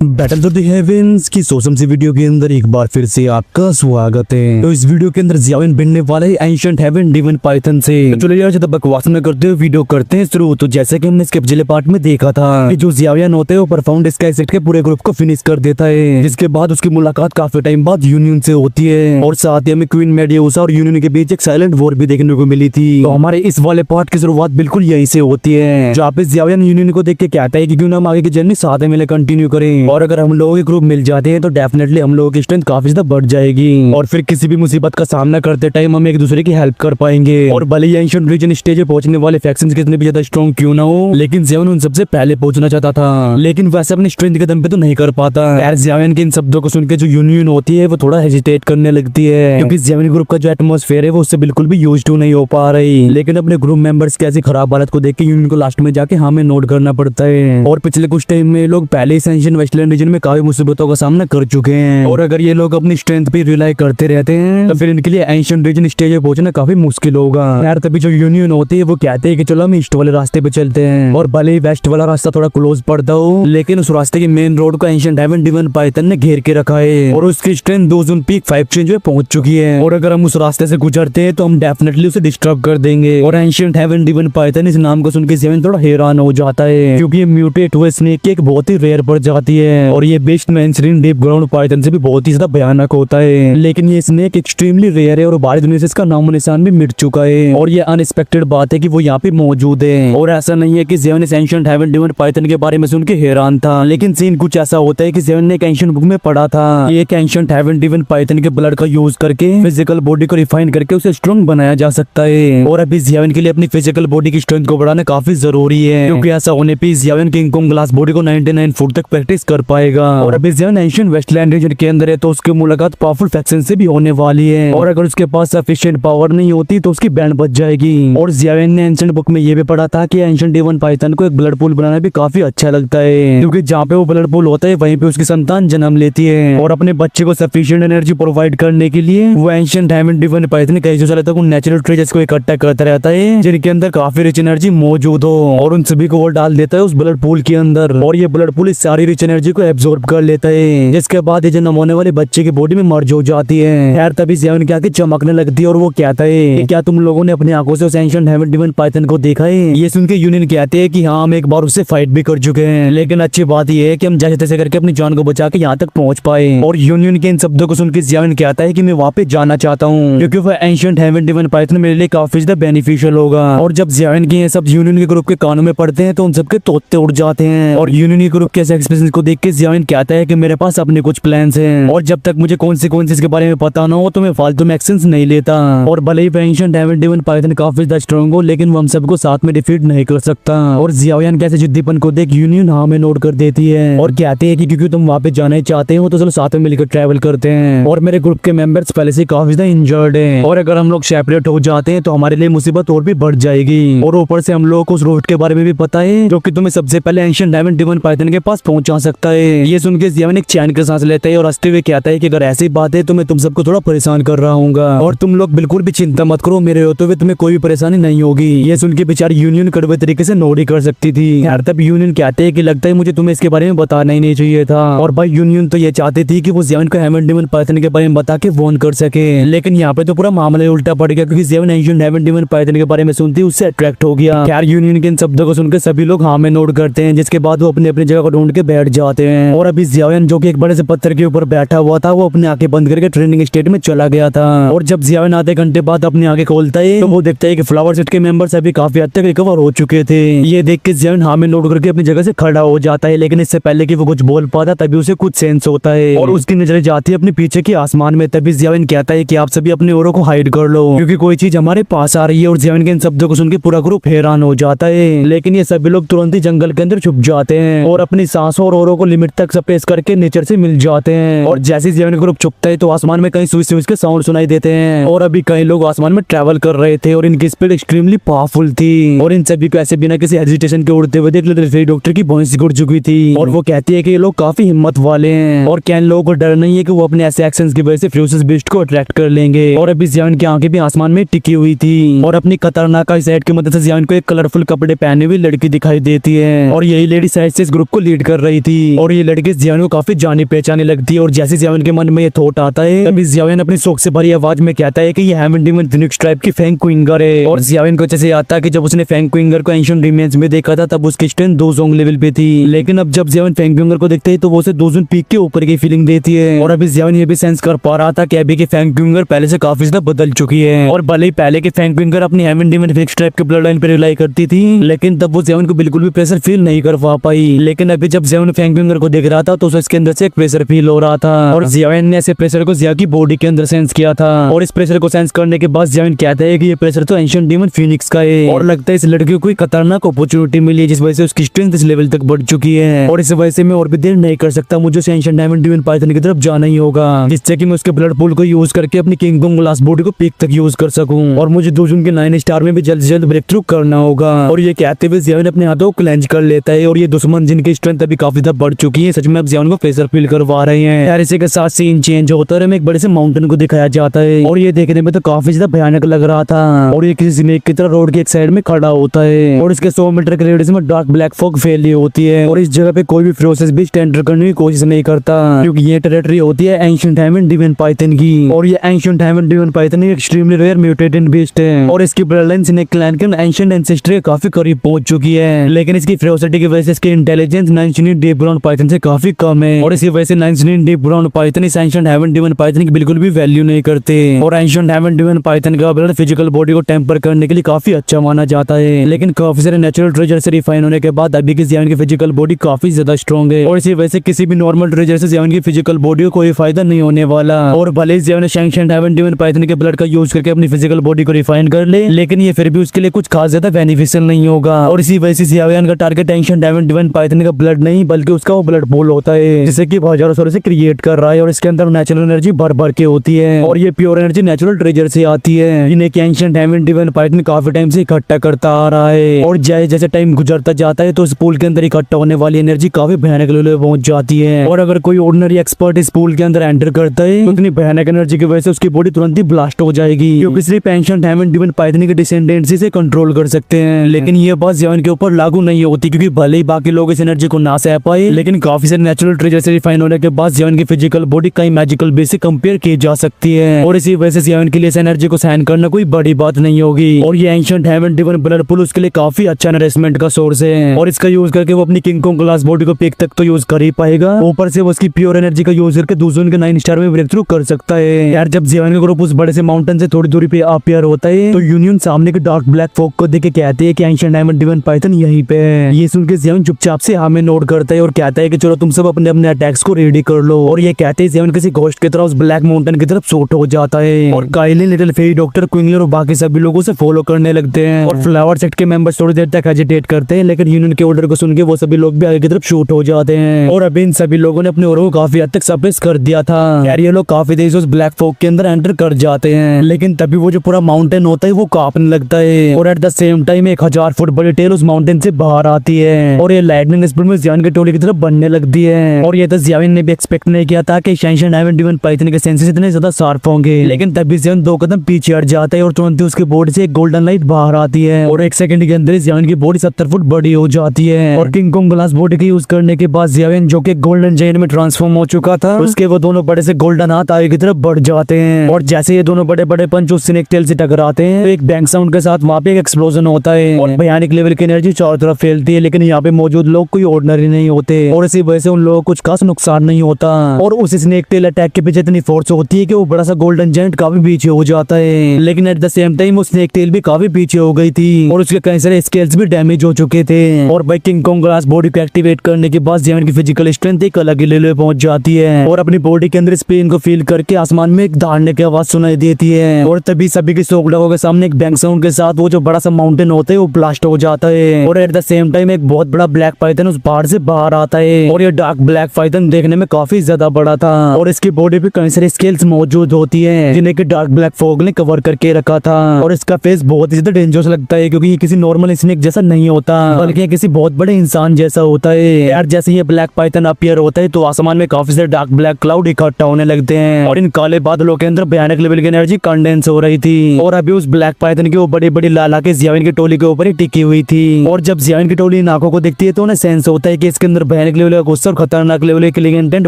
Battle of the heavens की सोसम सी video के अंदर एक बार फिर से आपका स्वागत है। तो इस वीडियो के अंदर जियाविन भिड़ने वाला है एंशिएंट हेवन डिवन पाइथन से। तो चलो यार ज्यादा बकवास न करते हुए वीडियो करते हैं शुरू। तो जैसे कि हमने इसके पिछले पार्ट में देखा था कि जो जियाविन होते हैं वो परफॉर्म स्काई सेक्ट के पूरे ग्रुप को फिनिश कर देता है, जिसके बाद उसकी मुलाकात काफी टाइम बाद यूनियन से होती है और साथ ही हमें क्वीन मेडियोसा और यूनियन के बीच एक साइलेंट वॉर भी देखने को मिली थी। तो हमारे इस वाले पार्ट की शुरुआत बिल्कुल यहीं से होती है, जहाँ पे जियाविन यूनियन को देख के कहता है कि क्यों ना हम आगे की जर्नी साथ में मिले कंटिन्यू करें, और अगर हम लोगों के ग्रुप मिल जाते हैं तो डेफिनेटली हम लोगों की स्ट्रेंथ काफी ज्यादा बढ़ जाएगी और फिर किसी भी मुसीबत का सामना करते टाइम हम एक दूसरे की हेल्प कर पाएंगे। और भले ही एंशिएंट रीजन स्टेज पे पहुंचने वाले फैक्शंस कितने भी ज्यादा स्ट्रॉन्ग क्यों ना हो, लेकिन जियाविन उन सबसे पहले पहुंचना चाहता था, लेकिन वैसे अपनी स्ट्रेंथ के दम पे तो नहीं कर पाता। यार जियाविन के इन शब्दों को सुन के जो यूनियन होती है वो थोड़ा हेजिटेट करने लगती है, क्योंकि जियाविन ग्रुप का जो एटमॉस्फेयर है वो उससे बिल्कुल भी यूज्ड टू नहीं हो पा रही। लेकिन अपने ग्रुप मेंबर्स की ऐसी खराब हालत को देख के यूनियन को लास्ट में जाके हमें नोट करना पड़ता है। और पिछले कुछ टाइम में लोग पहले ही एंशिएंट वेस्टलैंड रीजन में काफी मुसीबतों का सामना कर चुके हैं, और अगर ये लोग अपनी स्ट्रेंथ पे रिलाई करते रहते हैं तो फिर इनके लिए एंशिएंट रीजन स्टेज पे पहुंचना काफी मुश्किल होगा। यार तभी जो यूनियन होती है वो कहते हैं कि चलो हम ईस्ट वाले रास्ते पे चलते हैं, और भले ही वेस्ट वाला रास्ता थोड़ा क्लोज पड़ता हो, लेकिन उस रास्ते की मेन रोड को एंशिएंट हेवन डिवन पाइथन ने घेर के रखा है और उसकी स्ट्रेंथ 2 जून पीक 5 चेंज में पहुंच चुकी है, और अगर हम उस रास्ते से गुजरते हैं तो हम डेफिनेटली उसे डिस्टर्ब कर देंगे। और एंशिएंट हेवन डिवन पाइथन इस नाम को सुन के जियाविन थोड़ा हैरान हो जाता है, क्योंकि ये म्यूटेट हुए स्नेक की एक बहुत ही रेयर प्रजाति है और ये बेस्ट मेंशरीन डीप ग्राउंड पाइथन से भी बहुत ही ज्यादा भयानक होता है। लेकिन ये स्नेक एक्सट्रीमली रेयर है और बाहरी दुनिया से इसका नामो निशान भी मिट चुका है, और ये अनएक्सपेक्टेड बात है कि वो यहाँ पे मौजूद है। और ऐसा नहीं है कि जियाविन इस एंशिएंट हेवन डिवन पाइथन के बारे में सुन के हैरान था, लेकिन सीन कुछ ऐसा होता है कि जियाविन ने एक एंशिएंट बुक में पढ़ा था कि एक एंशिएंट हेवन डिवन पाइथन के ब्लड का यूज करके फिजिकल बॉडी को रिफाइन करके उसे स्ट्रॉन्ग बनाया जा सकता है। और अभी जियाविन के लिए अपनी फिजिकल बॉडी की स्ट्रेंथ को बढ़ाना काफी जरूरी है, क्योंकि ऐसा होने पे जियाविन किंग कोंग ग्लास बॉडी को 99 फुट तक प्रैक्टिस कर पाएगा। और अभी जियाविन एंशिएंट वेस्टलैंड रीजन के अंदर है तो उसकी मुलाकात पावरफुल फैक्शन से भी होने वाली है, और अगर उसके पास सफिशिएंट पावर नहीं होती तो उसकी बैंड बच जाएगी। और जियाविन ने एंशिएंट बुक में ये भी पढ़ा था कि एंशिएंट डिवन पाइथन को एक ब्लड पूल बनाना भी काफी अच्छा लगता है, क्योंकि जहाँ पे वो ब्लड पूल होता है वहीं पे उसकी संतान जन्म लेती है, और अपने बच्चे को सफिशिएंट एनर्जी प्रोवाइड करने के लिए वो एंशिएंट हेवन डिवन पाइथन कई सौ सालों तक उन नेचुरल ट्रेजर्स को इकट्ठा करता रहता है जिनके अंदर काफी रिच एनर्जी मौजूद हो, और उन सभी को वो डाल देता है उस ब्लड पूल के अंदर, और ये ब्लड पूल इस सारी रिच एनर्जी को एब्जॉर्ब कर लेता है, जिसके बाद ये जन्म होने वाले बच्चे की बॉडी में मर्ज हो जाती है। यार तभी जियाविन की आंखें चमकने लगती है और वो कहता है कि क्या तुम लोगों ने अपनी आंखों से उस एंशिएंट हेवन डिवन पाइथन को देखा है? ये सुन के यूनियन कहते हैं कि हाँ हम एक बार उससे फाइट भी कर चुके हैं, लेकिन अच्छी बात ये है कि हम जैसे तैसे करके अपनी जान को बचा के यहाँ तक पहुंच पाए। और यूनियन के इन शब्दों को सुन के जियाविन कहता है कि मैं वहाँ पे जाना चाहता हूँ, क्योंकि वो एंशिएंट हेवन डिवन पाइथन मेरे लिए काफी ज्यादा बेनिफिशियल होगा। और जब जियाविन के ये सब यूनियन के ग्रुप के कानों में पड़ते हैं तो उन सबके तोते उड़ जाते हैं, और यूनियन के ग्रुप के एक्सप्रेशन को देख के जियाविन कहता है कि मेरे पास अपने कुछ प्लान्स हैं, और जब तक मुझे कॉन्सिक्वेंसेस के बारे में पता ना हो तो मैं फालतू में एक्शंस नहीं लेता। और भले ही एंशिएंट हेवन डिवन पाइथन काफी ज्यादा स्ट्रांग हो, लेकिन वो हम सबको साथ में डिफीट नहीं कर सकता। और जियाविन कैसे जिद्दीपन को देख यूनियन हाँ में नोट कर देती है और कहते हैं कि क्योंकि तुम वहाँ पे जाना चाहते हो तो चलो साथ में मिलकर ट्रैवल करते हैं, और मेरे ग्रुप के मेंबर्स पहले से काफी ज्यादा इंजर्ड हैं, और अगर हम लोग सेपरेट हो जाते हैं तो हमारे लिए मुसीबत और भी बढ़ जाएगी। और ऊपर से हम लोगों को उस रोड के बारे में भी पता है जो कि तुम्हें सबसे पहले एंशिएंट हेवन डिवन पाइथन के पास पहुंचा सकता है। ये सुन के जियाविन एक चैन का सांस लेता है और हंसते हुए कहता है कि अगर ऐसी बात है तो मैं तुम सबको थोड़ा परेशान कर रहा हूँ, और तुम लोग बिल्कुल भी चिंता मत करो, मेरे होते हुए तुम्हें कोई भी परेशानी नहीं होगी। ये सुन के बेचारी यूनियन कड़वे तरीके से नोट ही कर सकती थी। यार तब यूनियन कहते हैं कि लगता है मुझे तुम्हें इसके बारे में बताना ही नहीं चाहिए था, और भाई यूनियन तो ये चाहती थी कि वो जियाविन को हेवन डिवन पाइथन के बारे में बता के वॉर्न कर सके, लेकिन यहाँ पे तो पूरा मामला उल्टा पड़ गया, क्योंकि जियाविन एंशिएंट हेवन डिवन पाइथन के बारे में सुनती उससे अट्रैक्ट हो गया। यार यूनियन के इन शब्दों को सुनकर सभी लोग हाँ में नोट करते हैं, जिसके बाद वो अपनी अपनी जगह को ढूंढ के बैठ जाते हैं। और अभी जियाविन जो कि एक बड़े से पत्थर के ऊपर बैठा हुआ था वो अपनी आंखें बंद करके ट्रेनिंग स्टेट में चला गया था, और जब जियाविन आधे घंटे बाद अपनी आंखें खोलता है तो वो देखता है कि फ्लावर सेट के मेंबर्स अभी काफी हद तक रिकवर हो चुके थे। ये देख के जियाविन हाँ में नोट करके अपनी जगह से खड़ा हो जाता है, लेकिन इससे पहले कि वो कुछ बोल पाता तभी उसे कुछ सेंस होता है और उसकी नजरें जाती है अपने पीछे के आसमान में। तभी जियाविन कहता है कि आप सभी अपने औरों को हाइड कर लो, क्योंकि कोई चीज हमारे पास आ रही है। और जियाविन के इन शब्दों को सुन के पूरा ग्रुप हैरान हो जाता है, लेकिन ये सभी लोग तुरंत ही जंगल के अंदर छुप जाते हैं और अपनी सांसों और औरों को लिमिट तक सप्रेस करके नेचर से मिल जाते हैं। और जैसे जियाविन ग्रुप छुपता है तो आसमान में कई स्विच स्विच के साउंड सुनाई देते हैं, और अभी कई लोग आसमान में ट्रैवल कर रहे थे और इनकी स्पीड एक्सट्रीमली पावरफुल थी, और इन सभी को ऐसे बिना किसी हेजिटेशन के उड़ते हुए देख लेते डॉक्टर की भैंस गुड़ चुकी थी, और वो कहती है कि ये लोग काफी हिम्मत वाले हैं और कैन लोगों को डर नहीं है कि वो अपने ऐसे एक्शंस की वजह से फ्यूचर्स बीस्ट को अट्रैक्ट कर लेंगे। और अभी जियाविन की आंखें भी आसमान में टिकी हुई थी, और अपनी खतरनाक आईसाइट की मदद से जियाविन को एक कलरफुल कपड़े पहने हुई लड़की दिखाई देती है, और यही लेडी शायद से इस ग्रुप को लीड कर रही थी। और ये लड़की जियाविन को काफी जानी पहचानी लगती है। और जैसे जियाविन के मन में ये थॉट आता है तभी जियाविन अपनी शौक से भरी आवाज में कहता है कि ये हेवन डीमन फिनिक्स ट्राइब की फैंग क्विंगर है। और जियाविन को जैसे आता है कि जब उसने फैंग क्विंगर को एंशिएंट रिमेन्स में देखा था तब उसकी स्ट्रेंथ 2 जोंग लेवल पे थी, लेकिन अब जब जियाविन फैंग क्विंगर को देखते है तो वो उसे 2 जोन पीक के ऊपर की फीलिंग देती है। और अभी जियाविन ये भी सेंस कर पा रहा था कि अभी की फैंग क्विंगर पहले से काफी ज्यादा बदल चुकी है। और भले ही पहले की फैंग क्विंगर अपनी हेवन डीमन फिनिक्स ट्राइब के ब्लड लाइन पे रिलाई करती थी, लेकिन तब वो जियाविन को बिल्कुल भी प्रेशर फील नहीं कर पा पाई। लेकिन अभी जब जियाविन फैंग क्विंगर को देख रहा था तो उसके अंदर से एक प्रेशर फील हो रहा था। और जियाविन ने ऐसे प्रेशर को जिया की बॉडी के अंदर सेंस किया था। और इस प्रेशर को सेंस करने के बाद जियाविन कहता है कि ये प्रेशर तो एंशिएंट डीमन फिनिक्स का है। और लगता है इस लड़की को कोई खतरनाक अपॉर्चुनिटी मिली है जिस वजह से उसकी स्ट्रेंथ इस लेवल तक बढ़ चुकी है। और इस वजह से मैं और भी देर नहीं कर सकता, मुझे एंशिएंट डायमंड डीमन पाइथन की तरफ जाना ही होगा, जिससे कि मैं उसके ब्लड पूल को यूज करके अपनी किंग कोंग ग्लास बॉडी को पीक तक यूज कर सकूं। और मुझे 2 जून के 9 स्टार में भी जल्द से जल्द ब्रेक थ्रू करना होगा। और ये कहते हुए जियाविन अपने हाथों को क्लेंच कर लेता है। और ये दुश्मन जिनकी स्ट्रेंथ अभी काफी ज्यादा बढ़ चुकी है सच में अब जियाविन को प्रेशर फील करवा रहे हैं। यार इसी के साथ सीन चेंज होता है, हमें एक बड़े से माउंटेन को दिखाया जाता है। और ये देखने में तो काफी ज्यादा भयानक लग रहा था। और ये किसी स्नेक की तरह रोड के एक साइड में खड़ा होता है। और इसके 100 मीटर के रेडियस में डार्क ब्लैक फॉग फैली होती है। और इस जगह पे कोई भी प्रोसेस भी एंटर करने की कोशिश नहीं करता, क्योंकि ये टेरिटरी होती है एंशिएंट हेवन डीमन पाइथन की। और ये एंशिएंट हेवन डीमन पाइथन एक एक्सट्रीमली रेयर म्यूटेटेड बीस्ट है। और इसकी ब्लड लाइन स्नेक क्लैन के एंशिएंट एंसेस्टर के काफी करीब पहुंच चुकी है, लेकिन इसकी फेरोसिटी की वजह से इसकी इंटेलिजेंस 9 स्नीड डीप ब्राउन पाइथन से काफी कम है। और इसी वजह से 9 स्नीड डीप ब्राउन पाइथन इस एंशिएंट हेवन डीमन पाइथन की बिल्कुल भी वैल्यू नहीं करते। और एंशिएंट हेवन डीमन पाइथन का ब्लड फिजिकल बॉडी को टेम्पर करने के लिए काफी अच्छा माना जाता है, लेकिन काफी सारे नेचुरल ट्रेजर से रिफाइन होने के बाद अभी की जियाविन की फिजिकल बॉडी काफी ज्यादा स्ट्रॉन्ग है। और इसी वजह से किसी भी नॉर्मल ट्रेजर से जियाविन की फिजिकल बॉडी को कोई फायदा नहीं होने वाला। और भले ही जियाविन एंशिएंट हेवन डीमन पाइथन के ब्लड का यूज करके अपनी फिजिकल बॉडी को रिफाइन कर ले, लेकिन ये फिर भी उसके लिए कुछ खास ज्यादा बेनिफिशियल नहीं होगा। और इसी वजह से जियाविन का target ancient heaven demon python का ब्लड नहीं बल्कि उसका वो ब्लड पूल होता है, जिसे कि हजारों सालों से क्रिएट कर रहा है। और इसके अंदर नेचुरल एनर्जी भर भर के होती है। और ये प्योर एनर्जी नेचुरल ट्रेजर से आती है, जिन्हें कि एंशिएंट हेवन डीमन पाइथन काफी टाइम से इकट्ठा करता आ रहा है। और जैसे जैसे टाइम गुजरता जाता है तो इस पूल के अंदर इकट्ठा होने वाली एनर्जी काफी भयानक लेवल पे पहुंच जाती है। और अगर कोई ऑर्डिनरी एक्सपर्ट इस पूल के अंदर एंटर करता है तो इतनी भयानक एनर्जी की वजह से उसकी बॉडी तुरंत ही ब्लास्ट हो जाएगी, क्योंकि सिर्फ एंशिएंट हेवन डीमन पाइथन के डिसेंडेंट्स से कंट्रोल कर सकते हैं। लेकिन ये बात जियाविन के ऊपर लागू नहीं होती, क्योंकि भले ही बाकी लोग इस एनर्जी को ना सह पाए, लेकिन काफी सारे नेचुरल ट्रेजर से रिफाइन होने के बाद जियाविन की फिजिकल बॉडी कई मैजिकल बेस से कंपेयर की जा सकती है। और इसी वजह से जियाविन के लिए इस एनर्जी को सहन करना कोई बड़ी बात नहीं होगी। और ये ancient heaven demon blood pool उसके लिए काफी अच्छा नरिशमेंट का सोर्स है। और इसका यूज करके वो अपनी किंग कोंग ग्लास बॉडी को पीक तक तो यूज कर ही पाएगा, ऊपर से वो उसकी प्योर एनर्जी का यूज करके दूसरों के 9 स्टार में ब्रेक थ्रू कर सकता है। यार जब जियाविन का ग्रुप उस बड़े से माउंटेन से थोड़ी दूरी पे अपीयर होता है तो यूनियन सामने के डार्क ब्लैक फॉग को देख के कहते हैं कि एंशिएंट हेवन डीमन पाइथन यहीं पे है। ये सुन के जियाविन चुपचाप से हाँ में नोट करता है और कहता है कि चलो तुम सब अपने अपने अटैक्स को रेडी कर लो। और ये कहते हैं जियाविन किसी घोस्ट की तरह उस ब्लैक माउंटेन की तरफ शूट हो जाता है। और काइलिन, लिटिल फेरी, डॉक्टर क्विंगलर और बाकी सभी लोगों से फॉलो करने लगते हैं। और फ्लावर सेक्ट के मेंबर्स थोड़ी देर तक हेजिटेट करते हैं, लेकिन यूनियन के ऑर्डर को सुन के वो सभी लोग भी आगे की तरफ शूट हो जाते हैं। और अभी इन सभी लोगों ने अपने औरों को काफी हद तक सप्रेस कर दिया था। यार ये लोग काफी तेज उस ब्लैक फॉग के अंदर एंटर कर जाते हैं, लेकिन तभी वो जो पूरा माउंटेन होता है वो कांपने लगता है। और at the same time 1000 foot बड़ी टेल उस माउंटेन से बाहर आती है और ये लाइटनिंग स्पीड में जियाविन के टोली की तरफ बनने लगती है। और ये तो जियाविन ने भी एक्सपेक्ट नहीं किया था कि एंशिएंट हेवन डीमन पाइथन के सेंसेस इतने ज्यादा शार्प होंगे, लेकिन तभी जियाविन 2 कदम पीछे हट जाता है और तुरंत ही उसकी बॉडी से एक गोल्डन लाइट बाहर आती है। और 1 सेकंड के अंदर जियाविन की बॉडी 70 फुट बड़ी हो जाती है। और किंग कोंग ग्लास बॉडी के यूज करने के बाद जियाविन जो कि गोल्डन जायंट में ट्रांसफॉर्म हो चुका था, उसके वो दोनों बड़े से गोल्डन हाथ आगे की तरफ बढ़ जाते हैं। और जैसे ये दोनों बड़े बड़े पंच उस स्नेक टेल से टकराते हैं तो एक बैंग साउंड के साथ वहाँ पे एक एक्सप्लोजन होता है और भयानक लेवल की एनर्जी चारों तरफ फैलती है। लेकिन यहाँ पे मौजूद लोग कोई ऑर्डिनरी नहीं होते और इसी वजह से उन लोगों को कुछ खास नुकसान नहीं होता। और उस स्नेक टेल अटैक के पीछे इतनी फोर्स होती है कि वो बड़ा सा गोल्डन जायंट काफी पीछे हो जाता है। लेकिन एट द सेम टाइम वो स्नेक टेल भी काफी पीछे हो गई थी और उसके कई सारे स्केल्स भी डैमेज हो चुके थे। और भाई किंग कोंग ग्लास बॉडी को एक्टिवेट करने के बाद जियाविन की फिजिकल स्ट्रेंथ एक अलग ही लेवल पे पहुंच जाती है और अपनी बॉडी के अंदर इस पेन को फील करके आसमान में एक दहाड़ने की आवाज सुनाई देती है। और तभी सभी की शॉक लगों के सामने एक बैंग साउंड के साथ वो जो बड़ा सा माउंटेन होता है वो ब्लास्ट हो जाता है। और एट द सेम टाइम एक बहुत बड़ा ब्लैक पाइथन उस पहाड़ से बाहर आता है। और ये डार्क ब्लैक पाइथन देखने में काफी ज्यादा बड़ा था और इसकी बॉडी पे कई सारे स्केल्स मौजूद होती है जिन्हें कि डार्क ब्लैक फॉग ने कवर करके रखा था। और इसका फेस बहुत ही ज्यादा डेंजरस लगता है क्योंकि ये किसी नॉर्मल स्नेक जैसा नहीं होता बल्कि किसी बहुत बड़े इंसान जैसा होता है। यार जैसे ये ब्लैक पाइथन अपीयर होता है तो आसमान में काफी सारे डार्क ब्लैक क्लाउड इकट्ठा होने लगते हैं और इन काले बादलों के अंदर भयानक लेवल की एनर्जी कंडेंस हो रही थी। और अभी उस ब्लैक पाइथन की वो बड़ी बड़ी लाल आंखें जियाविन की टोली के ऊपर ही टिकी हुई थी। और जब जियाविन की टोली इन आंखों को देखती है तो उन्हें सेंस होता है कि इसके अंदर भयानक लेवल का गुस्सा और खतरनाक लेवल की किलिंग इंटेंट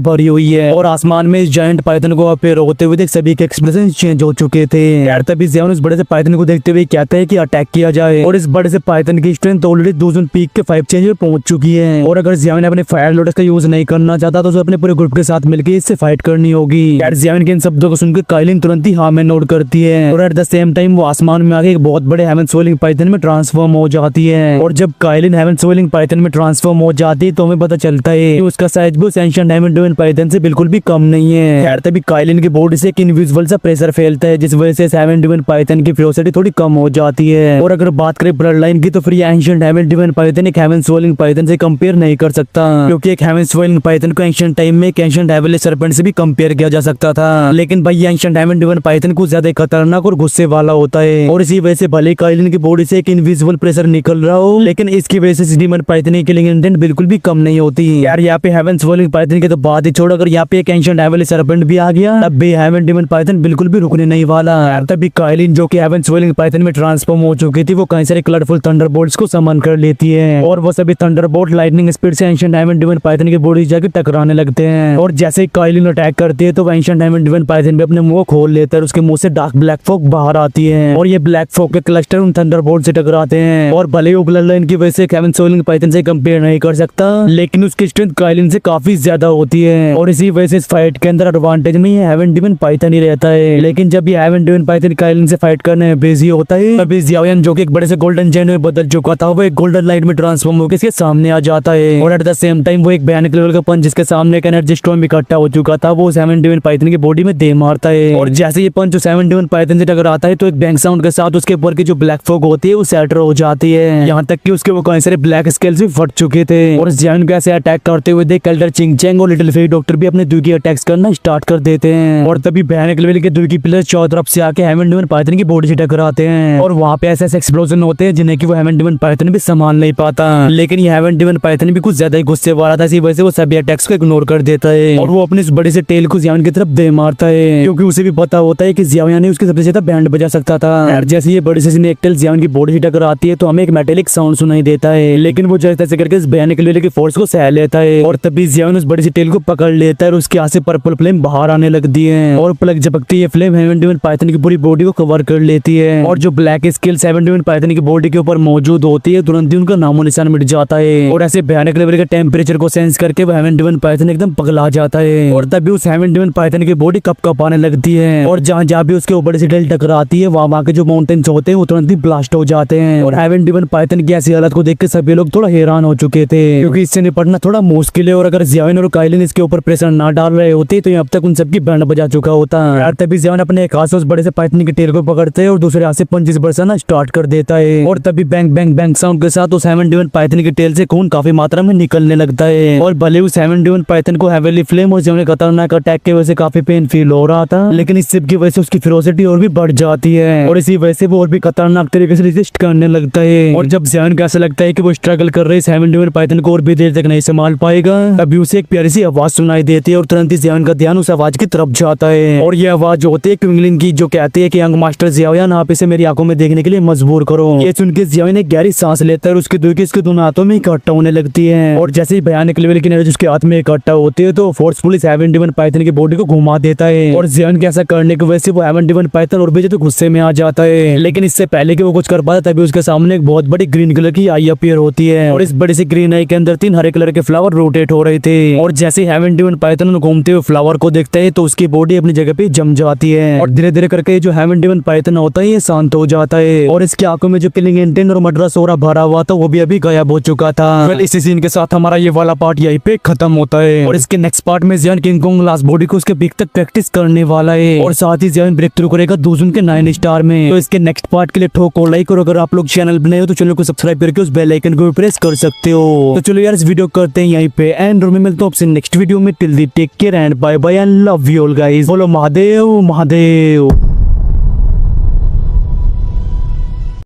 भरी हुई है। और आसमान में इस जायंट पाइथन को अपीयर होते हुए देख सभी के एक्सप्रेशन चेंज हो चुके थे यार। तभी ज़ियाओन उस बड़े से पाइथन को देखते हुए कहते हैं कि अटैक किया जाए। और इस बड़े से पाइथन की स्ट्रेंथ ऑलरेडी 2000 पीक के 5 चेंज में पहुंच चुकी है। और अगर ज़ियाओन अपने फायर लोटस का यूज नहीं करना चाहता तो उसे अपने पूरे ग्रुप के साथ मिलकर इससे फाइट करनी होगी यार। ज़ियाओन के इन शब्दों को सुनकर काइलिन तुरंत ही हाँ में नोट करती है। और एट द सेम टाइम वो आसमान में आगे एक बहुत बड़े हेवन सोलिंग पाइथन में ट्रांसफॉर्म हो जाती है। और जब काइलिन हेवन सोलिंग पाइथन में ट्रांसफॉर्म हो जाती है तो हमें पता चलता है कि उसका साइज भी उस एंशिएंट हेवन डिवाइन पाइथन से बिल्कुल भी कम नहीं है यार। तभी काइलिन के बॉडी से एक इनविजिबल सा प्रेशर फैलता है जिस वजह से हेवन डिवाइन पाइथन की फेरोसिटी थोड़ी कम हो जाती है। और अगर बात करें ब्लड लाइन की तो फिर ये एंशिएंट हेवन डिवाइन पाइथन एक हेवन सोलिंग पाइथन से कंपेयर नहीं कर सकता, क्योंकि एक हेवन सोलिंग पाइथन को एंशिएंट टाइम में एक एंशिएंट हेवनली सर्पेंट से भी कंपेयर किया जा सकता था। लेकिन भाई एंशिएंट हेवन डिवाइन पाइथन कुछ ज्यादा खतरनाक और गुस्से वाला होता है। और इसी वजह से भले काइलिन की बॉडी से एक इनविजिबल प्रेशर निकल रहा हो लेकिन इसकी वजह से डिवाइन पाइथन की किलिंग इंटेंट बिल्कुल भी कम नहीं होती यार। यहाँ पे हेवन सोलिंग पाइथन के तो बात ही छोड़, अगर यहाँ पे एक एंशिएंट हेवनली सर्पेंट भी आ गया तब भी हेवन डिवाइन पाइथन बिल्कुल भी रुकने नहीं वाला यार। तभी काइलिन जो कि हेवन सोलिंग पाइथन में ट्रांसफॉर्म हो चुकी थी वो कई सारे कलरफुल थंडरबोल्ट्स को समन कर लेती है। और वो सभी थंडरबोल्ट लाइटनिंग स्पीड से एंशिएंट हेवन डिवाइन पाइथन की बॉडी जाके टकराने लगते हैं। और जैसे ही काइलिन अटैक करती है तो एंशिएंट हेवन डिवाइन पाइथन भी अपने मुंह खोल लेता है, उसके मुंह से डार्क ब्लैक फॉग बाहर आती है। और ये ब्लैक फॉग के क्लस्टर उन थंडरबोल्ट से टकराते हैं। और भले ही वो ब्लड लाइन की वजह से हेवन सोलिंग पाइथन से कंपेयर नहीं कर सकता लेकिन उसकी स्ट्रेंथ काइलिन से काफी ज्यादा होती है। और इसी वजह से इस फाइट के अंदर एडवांटेज में ये हेवन डिवाइन पाइथन ही रहता है। लेकिन जब ये हेवन डिवाइन पाइथन काइलिन से फाइट करने में बिजी होता है तभी ज़ियाओयान जो कि एक बड़े से गोल्डन जेन में बदल चुका था वो एक गोल्डन लाइट में ट्रांसफॉर्म होकर इसके सामने आ जाता है। और एट द सेम टाइम वो एक भयानक लेवल का पंच जिसके सामने एक एनर्जी स्टॉर्म इकट्ठा हो चुका था वो हेवन डिवाइन पाइथन की बॉडी में दे मारता है। और जैसे ये पंच उस हेवन डिवाइन पाइथन से टकराता है तो एक बैंग साउंड के साथ उसके ऊपर की जो ब्लैक फॉग होती है वो सैटर हो जाती है। यहाँ तक कि उसके वो कई सारे ब्लैक स्केल्स भी फट चुके थे। और ज़ियाओयान को ऐसे अटैक करते हुए देख एल्डर चिंगचैंग और लिटिल फेरी डॉक्टर भी अपने दुई की अटैक्स करना स्टार्ट कर देते हैं। और तभी भयानक लेवल के दुई की पिलर्स चारों तरफ से आके हेवन डिवाइन पाइथन की बॉडी से टकराते हैं। और वहाँ पे ऐसे एक्सप्लोजन होते हैं जिन्हें कि वो हेवन डिवाइन पाइथन भी संभाल नहीं पाता। लेकिन ये हेवन डिवाइन पाइथन भी कुछ ज्यादा ही गुस्से वाला था, इसी वजह से वो सभी अटैक्स को इग्नोर कर देता है। और वो अपने इस बड़े से टेल को ज़ियाओयान की तरफ दे मारता है क्योंकि उसे भी पता होता है कि ज़ियाओयान ने उसके सबसे ज्यादा बैंड बजा सकता था। जैसे ये बड़े से स्नेक टेल ज़ियाओयान की बॉडी से टकराती है तो हमें एक मेटेलिक साउंड सुनाई देता है, लेकिन वो जैसे तैसे करके इस भयानक लेवल की फोर्स को सह लेता है। और तभी ज़ियाओयान उस बड़ी सी टेल को पकड़ लेता है और उसके हाथ से पर्पल फ्लेम बाहर आने लगती है। और पलक झपकती है फ्लेम हेवन डिवाइन पाइथन की पूरी बॉडी को कवर कर लेती है। और जो black scales heaven divine python की बॉडी के ऊपर मौजूद होती है तुरंत ही उनका नामो निशान मिट जाता है। और ऐसे भयानक लेवल के टेम्परेचर को सेंस करके वो हेवन डिवाइन पाइथन एकदम पगला जाता है। और तभी उस हेवन डिवाइन पाइथन की बॉडी कप आने लगती है। और जहाँ जहाँ भी उसके ऊपर से टेल टकराती है वहाँ के जो माउंटेन्स होते हैं वो तुरंत ही ब्लास्ट हो जाते हैं। और हेवन डिवाइन पाइथन की ऐसी हालत को देख के सभी लोग थोड़ा हैरान हो चुके थे क्योंकि इससे निपटना थोड़ा मुश्किल है। और अगर ज़ियाओयान और काइलिन इसके ऊपर प्रेशर ना डाल रहे होते तो अब तक उन सबकी बैंड बजा चुका होता। यार तभी ज़ियाओयान अपने एक हाथ से उस बड़े से पाइथन के टेल को पकड़ते हैं और दूसरे हाथ से पंचेस बरसाना स्टार्ट कर देता है। और तभी बैंग बैंग बैंग साउंड के साथ उस हेवन डिवाइन पाइथन के टेल से खून काफी मात्रा में निकलने लगता है। और भले उस हेवन डिवाइन पाइथन को हेवनली फ्लेम और ज़ियाओयान के खतरनाक अटैक की वजह से काफी पेन फील हो रहा था, लेकिन इस सब की वजह से उसकी फेरोसिटी और भी बढ़ जाती है और इसी वजह से वो और भी खतरनाक तरीके से रेजिस्ट करने लगता है। और जब ज़ियाओयान को ऐसा लगता है कि वो स्ट्रगल कर रहे इस हेवन डिवाइन पाइथन को और भी देर तक नहीं संभाल पाएगा तभी उसे एक प्यारी सी आवाज सुनाई देती है और तुरंत ही ज़ियाओयान का ध्यान उस आवाज की तरफ जाता है। और ये आवाज जो होती है क्विंगलिन की जो कहती है कि यंग मास्टर ज़ियाओयान आप इसे मेरी आंखों में देखने के लिए मजबूर करो। ये सुन के ज़ियाओयान एक गहरी सांस लेता है और उसकी दुई इसके दोनों हाथों में इकट्ठा होने लगती है। और जैसे ही भयानक लेवल की एनर्जी उसके हाथ में इकट्ठा होती है तो फोर्सफुली हेवन डिवाइन पाइथन की बॉडी को घुमा देता है। और ज़ियाओयान के ऐसा करने की वजह से वो हेवन डिवाइन पाइथन और भी ज्यादा गुस्से में आ जाता है। लेकिन इससे पहले कि वो कुछ कर पाता तभी उसके सामने एक बहुत बड़ी ग्रीन कलर की आई अपीयर होती है। और इस बड़ी सी ग्रीन आई के अंदर 3 हरे कलर के फ्लावर रोटेट हो रहे थे। और जैसे हेवन डिवाइन पाइथन घूमते हुए फ्लावर को देखते है तो उसकी बॉडी अपनी जगह पे जम जाती है। और धीरे धीरे करके जो हेवन डिवाइन पाइथन होता है ये शांत हो जाता है। और इसकी आंखों में जो किलिंग इंटेंट और मर्डर सोरा भरा हुआ था वो भी अभी गायब हो चुका था। इसी सीन के साथ हमारा ये वाला पार्ट यहीं पे खत्म होता है। और इसके नेक्स्ट पार्ट में ज़ियाओयान किंग कोंग लास्ट बॉडी को उसके पीक तक प्रैक्टिस करने वाला है और साथ ही ज़ियाओयान ब्रेक थ्रू करेगा दूसरे के 9 स्टार में। तो इसके नेक्स्ट पार्ट के लिए ठोक और लाइक और अगर आप लोग चैनल बनाए हो तो चैनल को सब्सक्राइब करके उस बेल आइकन को प्रेस कर सकते हो। तो चलो यार इस वीडियो करते हैं यहीं पे एंड मैं मिलता हूँ आपसे नेक्स्ट वीडियो में। Till the take care and bye bye and love you all guys. बोलो महादेव महादेव।